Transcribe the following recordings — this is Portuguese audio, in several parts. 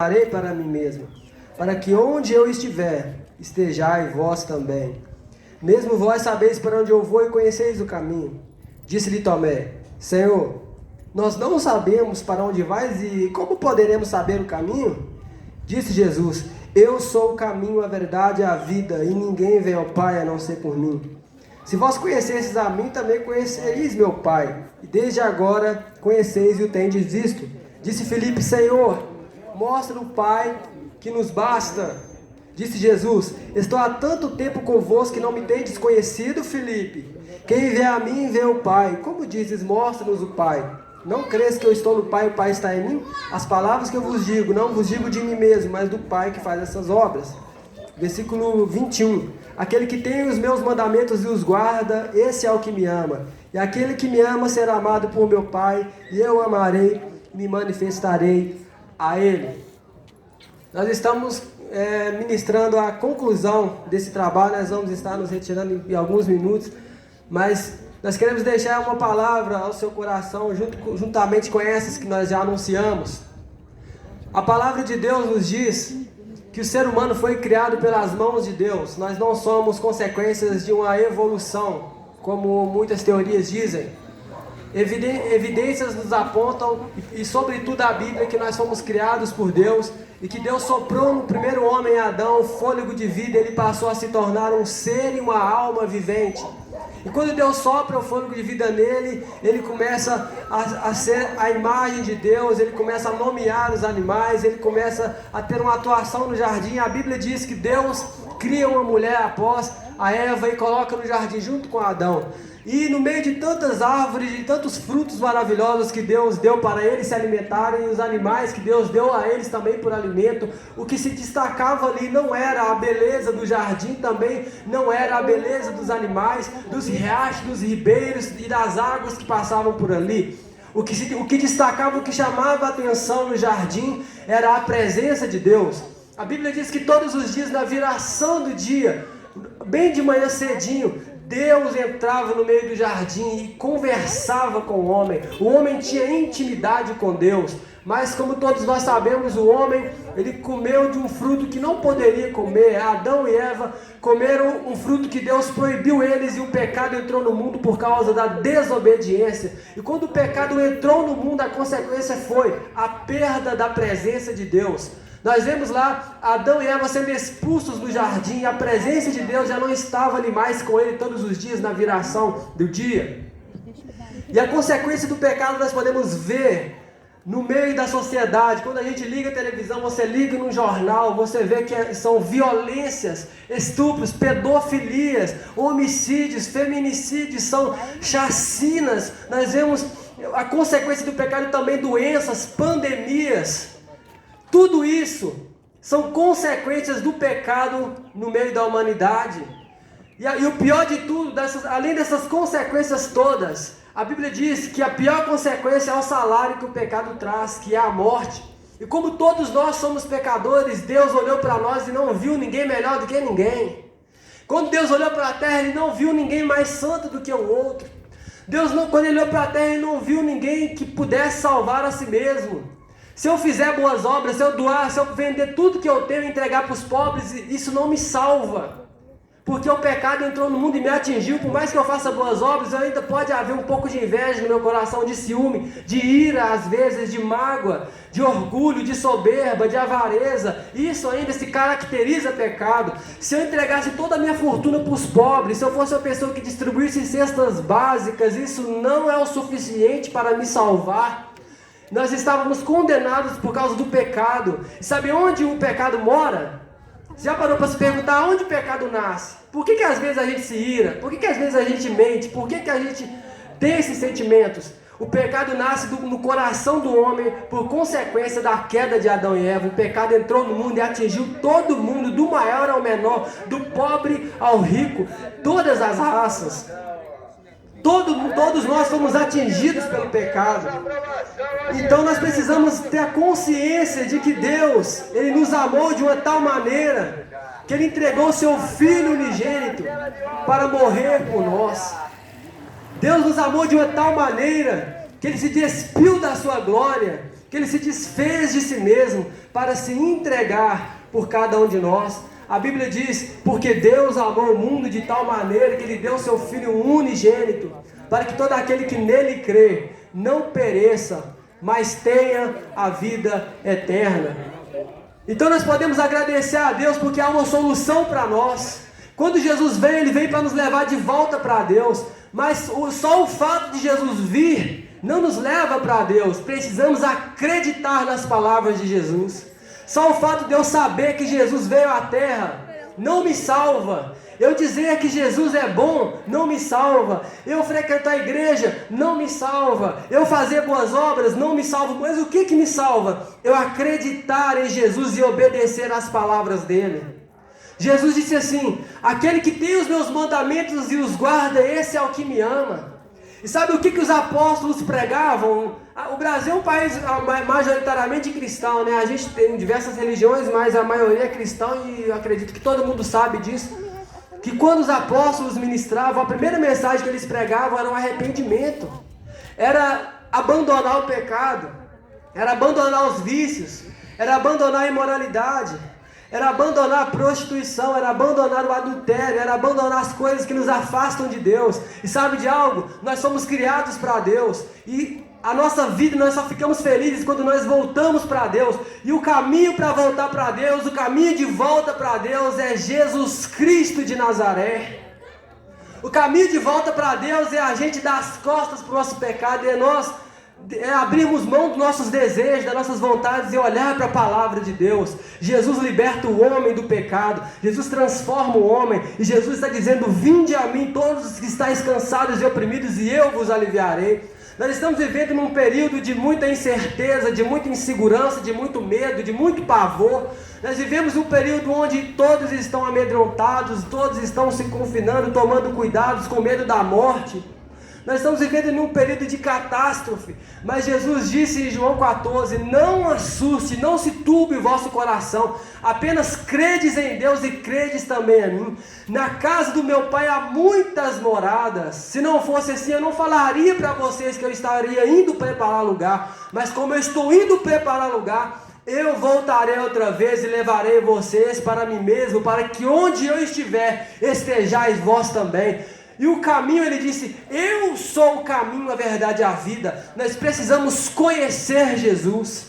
Farei para mim mesmo, para que onde eu estiver, estejai vós também. Mesmo vós sabeis para onde eu vou e conheceis o caminho. Disse-lhe Tomé: Senhor, nós não sabemos para onde vais e como poderemos saber o caminho? Disse Jesus: Eu sou o caminho, a verdade e a vida, e ninguém vem ao Pai a não ser por mim. Se vós conhecesseis a mim, também conhecereis meu Pai, e desde agora conheceis e o tendes visto. Disse Filipe: Senhor, mostra o Pai, que nos basta. Disse Jesus: Estou há tanto tempo convosco que não me tendes conhecido, Filipe. Quem vê a mim, vê o Pai. Como dizes, mostra-nos o Pai. Não crês que eu estou no Pai e o Pai está em mim? As palavras que eu vos digo, não vos digo de mim mesmo, mas do Pai que faz essas obras. Versículo 21. Aquele que tem os meus mandamentos e os guarda, esse é o que me ama. E aquele que me ama será amado por meu Pai, e eu amarei e me manifestarei a Ele. Nós estamos ministrando a conclusão desse trabalho. Nós vamos estar nos retirando em alguns minutos, mas nós queremos deixar uma palavra ao seu coração, juntamente com essas que nós já anunciamos. A palavra de Deus nos diz que o ser humano foi criado pelas mãos de Deus. Nós não somos consequências de uma evolução, como muitas teorias dizem. Evidências nos apontam, e sobretudo a Bíblia, que nós fomos criados por Deus, e que Deus soprou no primeiro homem, Adão, fôlego de vida. Ele passou a se tornar um ser e uma alma vivente. E quando Deus sopra o fôlego de vida nele, ele começa a ser a imagem de Deus, ele começa a nomear os animais, ele começa a ter uma atuação no jardim. A Bíblia diz que Deus cria uma mulher após a Eva e coloca no jardim junto com Adão. E no meio de tantas árvores, de tantos frutos maravilhosos que Deus deu para eles se alimentarem, e os animais que Deus deu a eles também por alimento, o que se destacava ali não era a beleza do jardim, também não era a beleza dos animais, dos riachos, dos ribeiros e das águas que passavam por ali. O que destacava, o que chamava a atenção no jardim era a presença de Deus. A Bíblia diz que todos os dias, na viração do dia, bem de manhã cedinho, Deus entrava no meio do jardim e conversava com o homem. O homem tinha intimidade com Deus. Mas como todos nós sabemos, o homem, ele comeu de um fruto que não poderia comer. Adão e Eva comeram um fruto que Deus proibiu eles, e o pecado entrou no mundo por causa da desobediência. E quando o pecado entrou no mundo, a consequência foi a perda da presença de Deus. Nós vemos lá Adão e Eva sendo expulsos do jardim, e a presença de Deus já não estava ali mais com ele todos os dias na viração do dia. E a consequência do pecado nós podemos ver no meio da sociedade. Quando a gente liga a televisão, você liga no jornal, você vê que são violências, estupros, pedofilias, homicídios, feminicídios, são chacinas. Nós vemos a consequência do pecado também, doenças, pandemias. Tudo isso são consequências do pecado no meio da humanidade. E o pior de tudo, além dessas consequências todas, a Bíblia diz que a pior consequência é o salário que o pecado traz, que é a morte. E como todos nós somos pecadores, Deus olhou para nós e não viu ninguém melhor do que ninguém. Quando Deus olhou para a terra, Ele não viu ninguém mais santo do que o outro. Quando Ele olhou para a terra, Ele não viu ninguém que pudesse salvar a si mesmo. Se eu fizer boas obras, se eu doar, se eu vender tudo que eu tenho e entregar para os pobres, isso não me salva. Porque o pecado entrou no mundo e me atingiu. Por mais que eu faça boas obras, ainda pode haver um pouco de inveja no meu coração, de ciúme, de ira às vezes, de mágoa, de orgulho, de soberba, de avareza. Isso ainda se caracteriza pecado. Se eu entregasse toda a minha fortuna para os pobres, se eu fosse uma pessoa que distribuísse cestas básicas, isso não é o suficiente para me salvar. Nós estávamos condenados por causa do pecado. E sabe onde o pecado mora? Você já parou para se perguntar onde o pecado nasce? Por que às vezes a gente se ira? Por que às vezes a gente mente? Por que a gente tem esses sentimentos? O pecado nasce no coração do homem por consequência da queda de Adão e Eva. O pecado entrou no mundo e atingiu todo mundo, do maior ao menor, do pobre ao rico, todas as raças. Todos nós fomos atingidos pelo pecado. Então nós precisamos ter a consciência de que Deus, Ele nos amou de uma tal maneira que Ele entregou o Seu Filho unigênito para morrer por nós. Deus nos amou de uma tal maneira que Ele se despiu da Sua glória que Ele se desfez de si mesmo para se entregar por cada um de nós. A Bíblia diz, porque Deus amou o mundo de tal maneira que Ele deu o seu Filho unigênito, para que todo aquele que nele crê não pereça, mas tenha a vida eterna. Então nós podemos agradecer a Deus porque há uma solução para nós. Quando Jesus vem, Ele vem para nos levar de volta para Deus. Mas só o fato de Jesus vir não nos leva para Deus. Precisamos acreditar nas palavras de Jesus. Só o fato de eu saber que Jesus veio à terra não me salva. Eu dizer que Jesus é bom não me salva. Eu frequentar a igreja não me salva. Eu fazer boas obras não me salva. Mas o que me salva? Eu acreditar em Jesus e obedecer às palavras dele. Jesus disse assim: aquele que tem os meus mandamentos e os guarda, esse é o que me ama. E sabe o que os apóstolos pregavam? O Brasil é um país majoritariamente cristão, né? A gente tem diversas religiões, mas a maioria é cristão e eu acredito que todo mundo sabe disso. Que quando os apóstolos ministravam, a primeira mensagem que eles pregavam era um arrependimento. Era abandonar o pecado, era abandonar os vícios, era abandonar a imoralidade, era abandonar a prostituição, era abandonar o adultério, era abandonar as coisas que nos afastam de Deus. E sabe de algo? Nós somos criados para Deus e a nossa vida, nós só ficamos felizes quando nós voltamos para Deus. E o caminho para voltar para Deus, o caminho de volta para Deus é Jesus Cristo de Nazaré. O caminho de volta para Deus é a gente dar as costas para o nosso pecado, é nós abrirmos mão dos nossos desejos, das nossas vontades e olhar para a palavra de Deus. Jesus liberta o homem do pecado, Jesus transforma o homem, e Jesus está dizendo: vinde a mim todos os que estáis cansados e oprimidos, e eu vos aliviarei. Nós estamos vivendo num período de muita incerteza, de muita insegurança, de muito medo, de muito pavor. Nós vivemos um período onde todos estão amedrontados, todos estão se confinando, tomando cuidados com medo da morte. Nós estamos vivendo num período de catástrofe, mas Jesus disse em João 14, não assuste, não se turbe o vosso coração, apenas credes em Deus e credes também a mim. Na casa do meu Pai há muitas moradas, se não fosse assim eu não falaria para vocês que eu estaria indo preparar lugar, mas como eu estou indo preparar lugar, eu voltarei outra vez e levarei vocês para mim mesmo, para que onde eu estiver, estejais vós também. E o caminho, ele disse, eu sou o caminho, a verdade e a vida. Nós precisamos conhecer Jesus.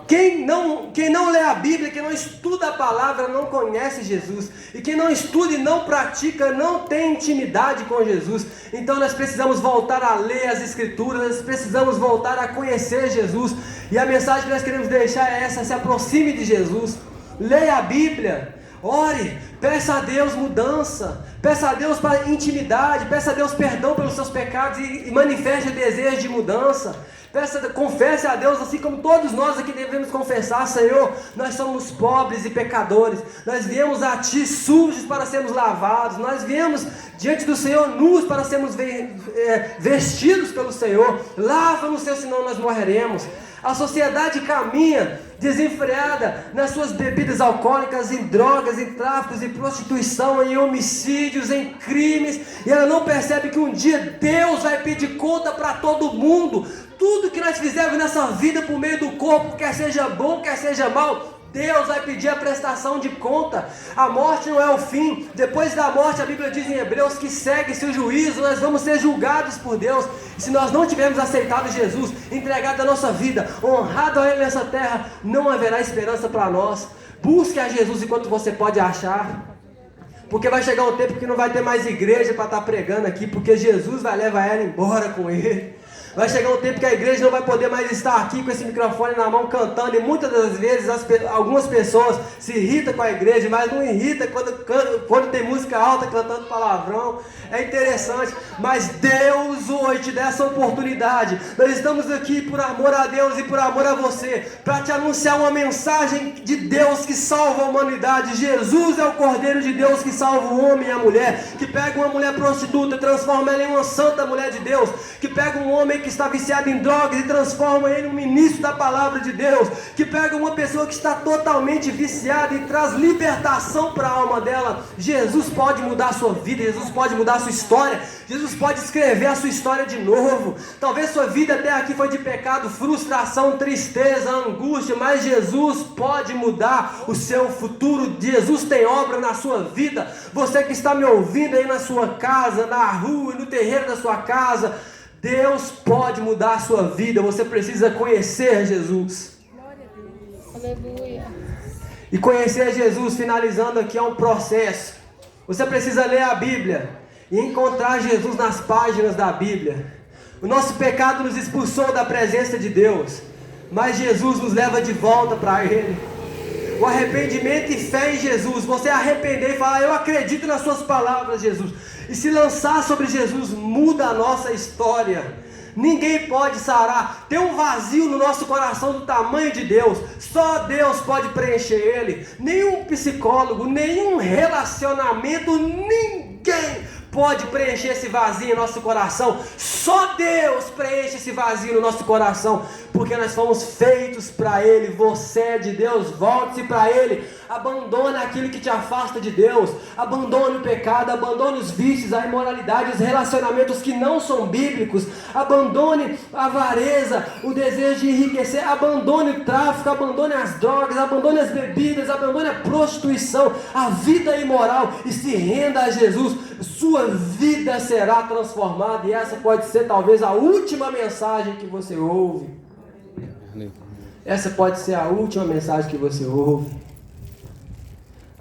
Quem não lê a Bíblia, quem não estuda a palavra, não conhece Jesus. E quem não estuda e não pratica, não tem intimidade com Jesus. Então nós precisamos voltar a ler as Escrituras, nós precisamos voltar a conhecer Jesus. E a mensagem que nós queremos deixar é essa: se aproxime de Jesus, leia a Bíblia, ore, peça a Deus mudança, peça a Deus para intimidade, peça a Deus perdão pelos seus pecados e manifeste o desejo de mudança. Confesse a Deus, assim como todos nós aqui devemos confessar: Senhor, nós somos pobres e pecadores, nós viemos a Ti sujos para sermos lavados, nós viemos diante do Senhor nus para sermos vestidos pelo Senhor. Lava-nos, Senhor, senão nós morreremos. A sociedade caminha desenfreada nas suas bebidas alcoólicas, em drogas, em tráficos, em prostituição, em homicídios, em crimes, e ela não percebe que um dia Deus vai pedir conta para todo mundo. Tudo que nós fizemos nessa vida por meio do corpo, quer seja bom, quer seja mal, Deus vai pedir a prestação de conta. A morte não é o fim. Depois da morte, a Bíblia diz em Hebreus que segue-se o juízo. Nós vamos ser julgados por Deus. E se nós não tivermos aceitado Jesus, entregado a nossa vida, honrado a Ele nessa terra, não haverá esperança para nós. Busque a Jesus enquanto você pode achar, porque vai chegar um tempo que não vai ter mais igreja para estar pregando aqui, porque Jesus vai levar ela embora com Ele. Vai chegar um tempo que a igreja não vai poder mais estar aqui com esse microfone na mão cantando, e muitas das vezes algumas pessoas se irritam com a igreja, mas não irrita quando tem música alta cantando palavrão. É interessante, mas Deus hoje te dá essa oportunidade. Nós estamos aqui por amor a Deus e por amor a você, para te anunciar uma mensagem de Deus que salva a humanidade. Jesus é o Cordeiro de Deus que salva o homem e a mulher, que pega uma mulher prostituta e transforma ela em uma santa mulher de Deus, que pega um homem que está viciado em drogas e transforma ele em um ministro da palavra de Deus, que pega uma pessoa que está totalmente viciada e traz libertação para a alma dela. Jesus pode mudar a sua vida, Jesus pode mudar a sua história, Jesus pode escrever a sua história de novo. Talvez sua vida até aqui foi de pecado, frustração, tristeza, angústia, mas Jesus pode mudar o seu futuro. Jesus tem obra na sua vida. Você que está me ouvindo aí na sua casa, na rua, no terreiro da sua casa, Deus pode mudar a sua vida. Você precisa conhecer Jesus. Glória a Deus. Aleluia. E conhecer Jesus, finalizando aqui, é um processo. Você precisa ler a Bíblia e encontrar Jesus nas páginas da Bíblia. O nosso pecado nos expulsou da presença de Deus, mas Jesus nos leva de volta para Ele. O arrependimento e fé em Jesus, você arrepender e falar: eu acredito nas suas palavras, Jesus, e se lançar sobre Jesus, muda a nossa história. Ninguém pode sarar. Tem um vazio no nosso coração do tamanho de Deus. Só Deus pode preencher ele. Nenhum psicólogo, nenhum relacionamento, ninguém pode preencher esse vazio em nosso coração. Só Deus preenche esse vazio no nosso coração, porque nós fomos feitos para Ele. Você é de Deus, volte-se para Ele. Abandone aquilo que te afasta de Deus. Abandone o pecado, abandone os vícios, a imoralidade, os relacionamentos que não são bíblicos. Abandone a avareza, o desejo de enriquecer. Abandone o tráfico, abandone as drogas, abandone as bebidas, abandone a prostituição, a vida imoral, e se renda a Jesus. Sua vida será transformada, e essa pode ser talvez a última mensagem que você ouve. Essa pode ser a última mensagem que você ouve.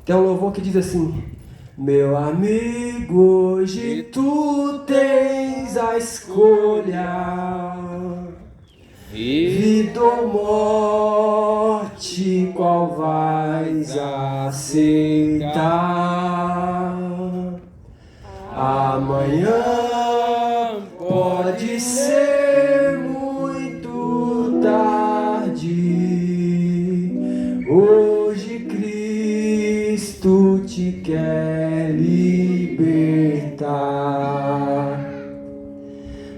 Tem um louvor que diz assim: meu amigo, hoje tu tens a escolha, vida ou morte, qual vais aceitar? Amanhã pode ser muito tarde. Hoje Cristo te quer libertar.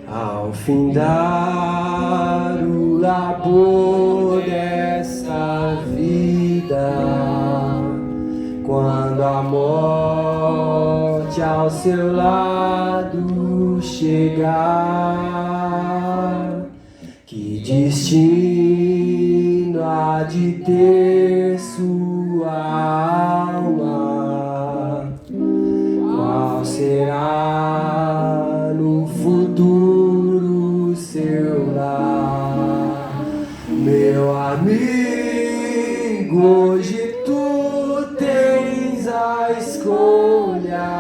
Ao findar o labor desta vida, quando a morte ao seu lado chegar, que destino há de ter sua alma? Qual será no futuro seu lar? Meu amigo, hoje tu tens a escolha,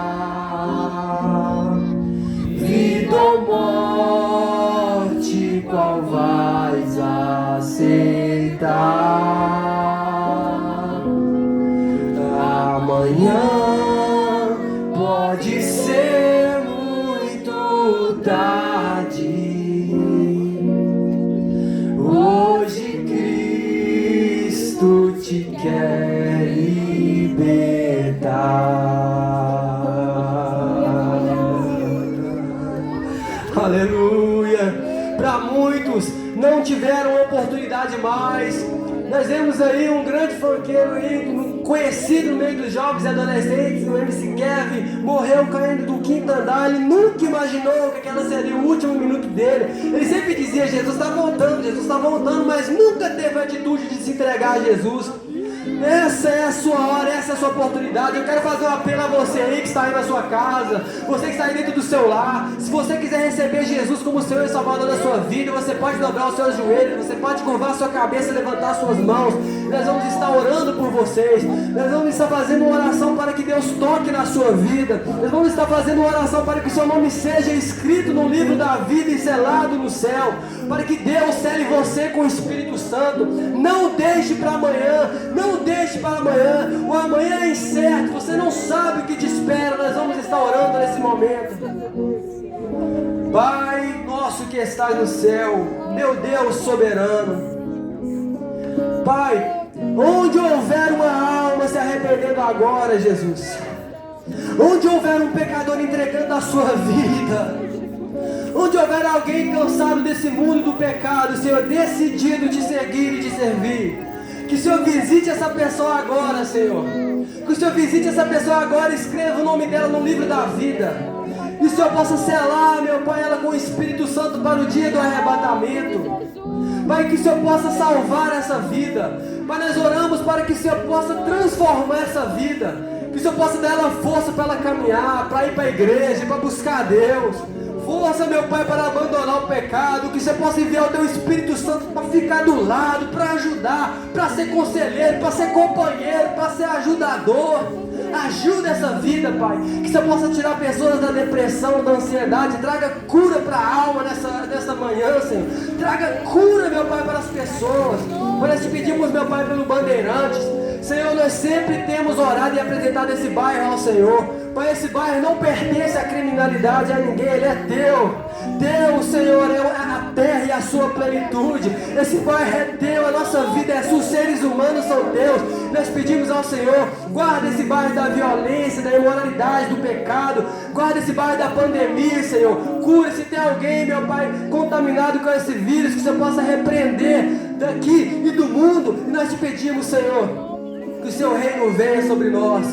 vida ou morte, qual vais aceitar? Amanhã pode ser muito tarde. Hoje Cristo te quer libertar. Aleluia! Para muitos não tiveram oportunidade mais. Nós vemos aí um grande funkeiro aí, conhecido no meio dos jovens e adolescentes, o MC Kevin, morreu caindo do quinto andar. Ele nunca imaginou que aquela seria o último minuto dele. Ele sempre dizia: Jesus está voltando, mas nunca teve a atitude de se entregar a Jesus. Essa é a sua hora, essa é a sua oportunidade. Eu quero fazer um apelo a você aí que está aí na sua casa, você que está aí dentro do seu lar. Se você quiser receber Jesus como Senhor e Salvador da sua vida, você pode dobrar os seus joelhos, você pode curvar a sua cabeça, levantar suas mãos. Nós vamos estar orando por vocês. Nós vamos estar fazendo uma oração para que Deus toque na sua vida. Nós vamos estar fazendo uma oração para que o seu nome seja escrito no livro da vida e selado no céu, para que Deus cele você com o Espírito Santo. Não deixe para amanhã, não deixe para amanhã. O amanhã é incerto, você não sabe o que te espera. Nós vamos estar orando nesse momento. Pai nosso que estás no céu, meu Deus soberano, Pai, onde houver uma alma se arrependendo agora, Jesus, onde houver um pecador entregando a sua vida, onde Onde houver alguém cansado desse mundo do pecado, Senhor, decidido de seguir e de servir, que o Senhor visite essa pessoa agora, Senhor. Que o Senhor visite essa pessoa agora e escreva o nome dela no livro da vida. E o Senhor possa selar, meu Pai, ela com o Espírito Santo para o dia do arrebatamento. Pai, que o Senhor possa salvar essa vida. Pai, nós oramos para que o Senhor possa transformar essa vida. Que o Senhor possa dar ela força para ela caminhar, para ir para a igreja, para buscar a Deus. Força, meu Pai, para abandonar o pecado. Que você possa enviar o Teu Espírito Santo para ficar do lado, para ajudar, para ser conselheiro, para ser companheiro, para ser ajudador. Ajuda essa vida, Pai. Que você possa tirar pessoas da depressão, da ansiedade. Traga cura para a alma nessa manhã, Senhor. Traga cura, meu Pai, para as pessoas. Nós te pedimos, meu Pai, pelo Bandeirantes. Senhor, nós sempre temos orado e apresentado esse bairro ao Senhor. Pai, esse bairro não pertence à criminalidade, a ninguém, ele é teu. Deus, Senhor, é a terra e a sua plenitude. Esse bairro é teu, a nossa vida é sua, os seres humanos são teus. Nós pedimos ao Senhor, guarda esse bairro da violência, da imoralidade, do pecado. Guarda esse bairro da pandemia, Senhor. Cura se tem alguém, meu Pai, contaminado com esse vírus, que você possa repreender daqui e do mundo. E nós te pedimos, Senhor, que o seu reino venha sobre nós.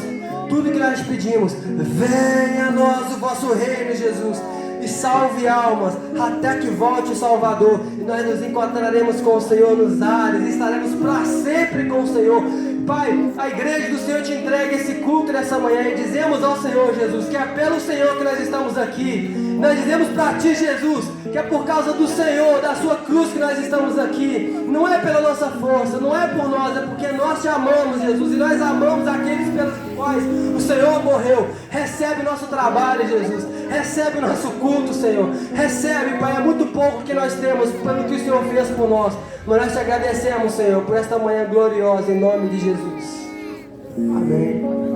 Tudo que nós te pedimos, venha a nós o vosso reino, Jesus, e salve almas, até que volte o Salvador, e nós nos encontraremos com o Senhor nos ares, e estaremos para sempre com o Senhor. Pai, a igreja do Senhor te entrega esse culto nessa manhã, e dizemos ao Senhor Jesus, que é pelo Senhor que nós estamos aqui. Nós dizemos para ti, Jesus, que é por causa do Senhor, da sua cruz que nós estamos aqui. Não é pela nossa força, não é por nós, é porque nós te amamos, Jesus, e nós amamos aqueles pelos quais o Senhor morreu. Recebe o nosso trabalho, Jesus. Recebe o nosso culto, Senhor. Recebe, Pai, é muito pouco que nós temos pelo que o Senhor fez por nós. Mas nós te agradecemos, Senhor, por esta manhã gloriosa, em nome de Jesus. Amém.